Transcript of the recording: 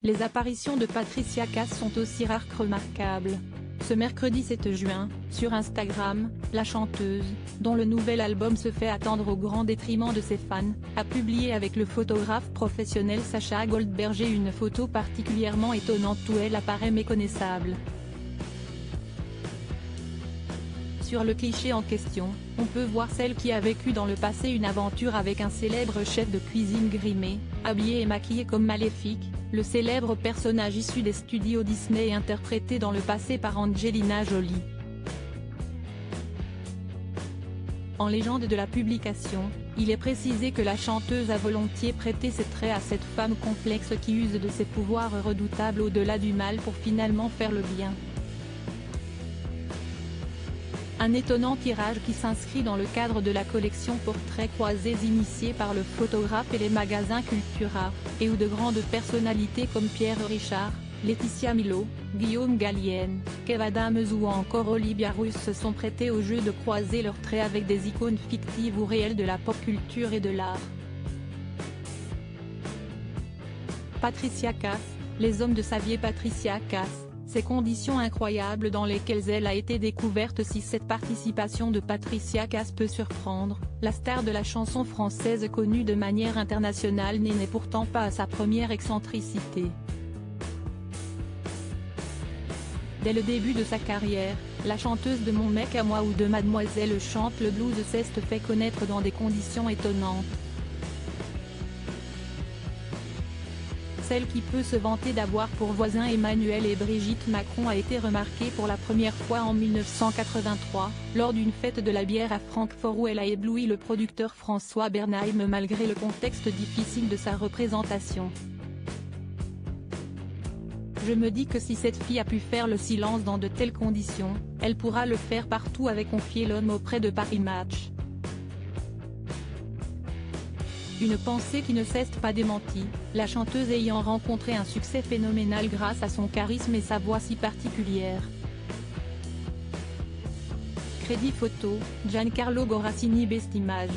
Les apparitions de Patricia Cass sont aussi rares que remarquables. Ce mercredi 7 juin, sur Instagram, la chanteuse, dont le nouvel album se fait attendre au grand détriment de ses fans, a publié avec le photographe professionnel Sacha Goldberger une photo particulièrement étonnante où elle apparaît méconnaissable. Sur le cliché en question, on peut voir celle qui a vécu dans le passé une aventure avec un célèbre chef de cuisine grimé, habillé et maquillé comme Maléfique, le célèbre personnage issu des studios Disney et interprété dans le passé par Angelina Jolie. En légende de la publication, il est précisé que la chanteuse a volontiers prêté ses traits à cette femme complexe qui use de ses pouvoirs redoutables au-delà du mal pour finalement faire le bien. Un étonnant tirage qui s'inscrit dans le cadre de la collection Portraits croisés initiée par le photographe et les magasins Cultura, et où de grandes personnalités comme Pierre Richard, Laetitia Milo, Guillaume Gallienne, Kev Adams ou encore Olivia Russe se sont prêtés au jeu de croiser leurs traits avec des icônes fictives ou réelles de la pop culture et de l'art. Patricia Cass, les hommes de Xavier. Patricia Cass, ces conditions incroyables dans lesquelles elle a été découverte. Si cette participation de Patricia Cass peut surprendre, la star de la chanson française connue de manière internationale n'est pourtant pas à sa première excentricité. Dès le début de sa carrière, la chanteuse de Mon mec à moi ou de Mademoiselle chante le blues s'est fait connaître dans des conditions étonnantes. Celle qui peut se vanter d'avoir pour voisins Emmanuel et Brigitte Macron a été remarquée pour la première fois en 1983, lors d'une fête de la bière à Francfort où elle a ébloui le producteur François Bernheim malgré le contexte difficile de sa représentation. Je me dis que si cette fille a pu faire le silence dans de telles conditions, elle pourra le faire partout, avait confié l'homme auprès de Paris Match. Une pensée qui ne s'est pas démentie, la chanteuse ayant rencontré un succès phénoménal grâce à son charisme et sa voix si particulière. Crédit photo, Giancarlo Gorassini. Best image.